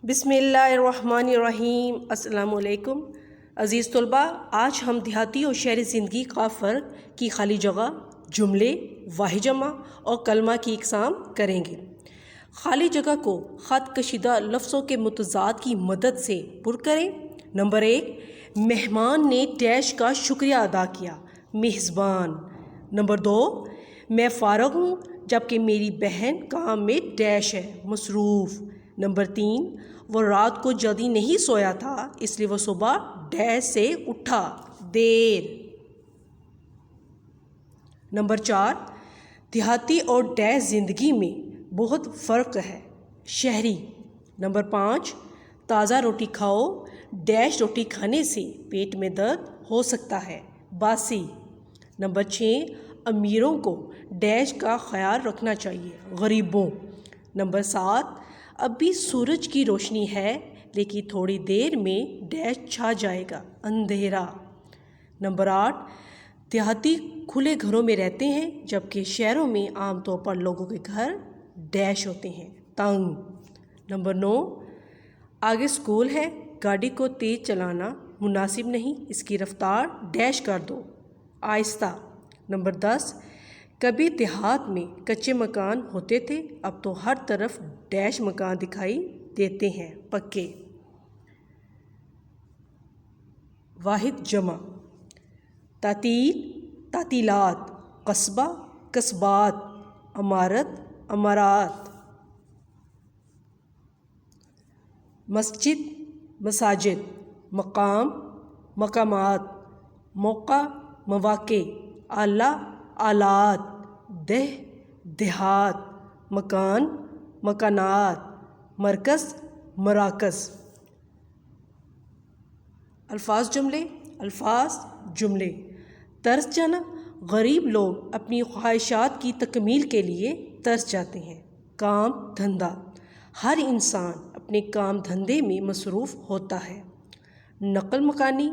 بسم اللہ الرحمن الرحیم۔ السلام علیکم عزیز طلباء، آج ہم دیہاتی اور شہری زندگی کا فرق کی خالی جگہ، جملے، واحد جمع اور کلمہ کی اقسام کریں گے۔ خالی جگہ کو خط کشیدہ لفظوں کے متضاد کی مدد سے پر کریں۔ نمبر 1، مہمان نے ڈیش کا شکریہ ادا کیا، میزبان۔ نمبر 2، میں فارغ ہوں جبکہ میری بہن کام میں ڈیش ہے، مصروف۔ نمبر 3، وہ رات کو جلدی نہیں سویا تھا اس لیے وہ صبح ڈیش سے اٹھا، دیر۔ نمبر 4، دیہاتی اور ڈیش زندگی میں بہت فرق ہے، شہری۔ نمبر 5، تازہ روٹی کھاؤ، ڈیش روٹی کھانے سے پیٹ میں درد ہو سکتا ہے، باسی۔ نمبر 6، امیروں کو ڈیش کا خیال رکھنا چاہیے، غریبوں۔ نمبر 7، اب بھی سورج کی روشنی ہے لیکن تھوڑی دیر میں ڈیش چھا جائے گا، اندھیرا۔ نمبر 8، دیہاتی کھلے گھروں میں رہتے ہیں جبکہ شہروں میں عام طور پر لوگوں کے گھر ڈیش ہوتے ہیں، تنگ۔ نمبر 9، آگے اسکول ہے، گاڑی کو تیز چلانا مناسب نہیں، اس کی رفتار ڈیش کر دو، آہستہ۔ نمبر 10، کبھی دیہات میں کچے مکان ہوتے تھے، اب تو ہر طرف ڈیش مکان دکھائی دیتے ہیں، پکے۔ واحد جمع، تعطیل، تعطیلات، قصبہ، قصبات، عمارت، عمارات، مسجد، مساجد، مقام، مقامات، موقع، مواقع، آلہ، آلات، دہ، دیہات، مکان، مکانات، مرکز، مراکز۔ الفاظ جملے، الفاظ جملے۔ ترس جانا، غریب لوگ اپنی خواہشات کی تکمیل کے لیے ترس جاتے ہیں، کام دھندہ، ہر انسان اپنے کام دھندے میں مصروف ہوتا ہے۔ نقل مکانی،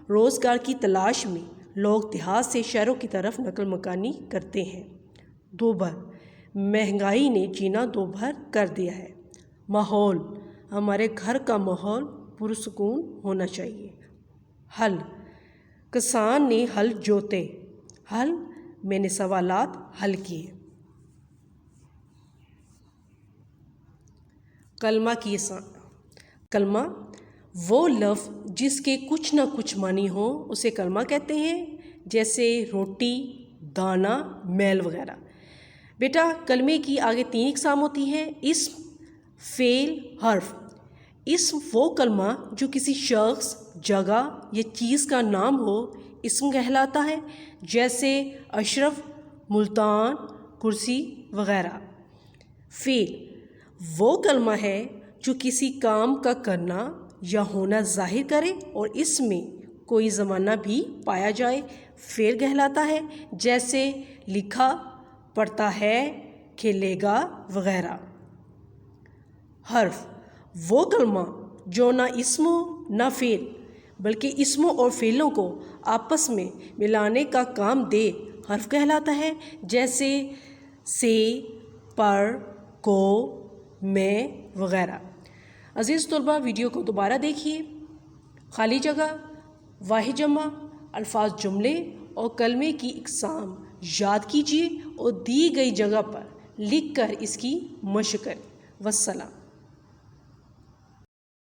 روزگار کی تلاش میں لوگ دیہات سے شہروں کی طرف نقل مکانی کرتے ہیں۔ دوبھر، مہنگائی نے جینا دوبھر کر دیا ہے۔ ماحول، ہمارے گھر کا ماحول پرسکون ہونا چاہیے۔ حل، کسان نے ہل جوتے، حل، میں نے سوالات حل کیے۔ کلمہ کی اقسام۔ کلمہ، وہ لفظ جس کے کچھ نہ کچھ معنی ہو اسے کلمہ کہتے ہیں، جیسے روٹی، دانا، میل وغیرہ۔ بیٹا، کلمے کی آگے 3 اقسام ہوتی ہیں، اسم، فعل، حرف۔ اسم وہ کلمہ جو کسی شخص، جگہ یا چیز کا نام ہو، اسم کہلاتا ہے، جیسے اشرف، ملتان، کرسی وغیرہ۔ فعل وہ کلمہ ہے جو کسی کام کا کرنا یا ہونا ظاہر کرے اور اس میں کوئی زمانہ بھی پایا جائے، فعل کہلاتا ہے، جیسے لکھا، پڑھتا ہے، کھیلے گا وغیرہ۔ حرف وہ کلمہ جو نہ اسم ہو نہ فعل بلکہ اسموں اور فعلوں کو آپس میں ملانے کا کام دے، حرف کہلاتا ہے، جیسے سے، پر، کو، میں وغیرہ۔ عزیز طلباء، ویڈیو کو دوبارہ دیکھیے۔ خالی جگہ، واحد جمع، الفاظ جملے اور کلمے کی اقسام یاد کیجیے اور دی گئی جگہ پر لکھ کر اس کی مشق کریں۔ والسلام۔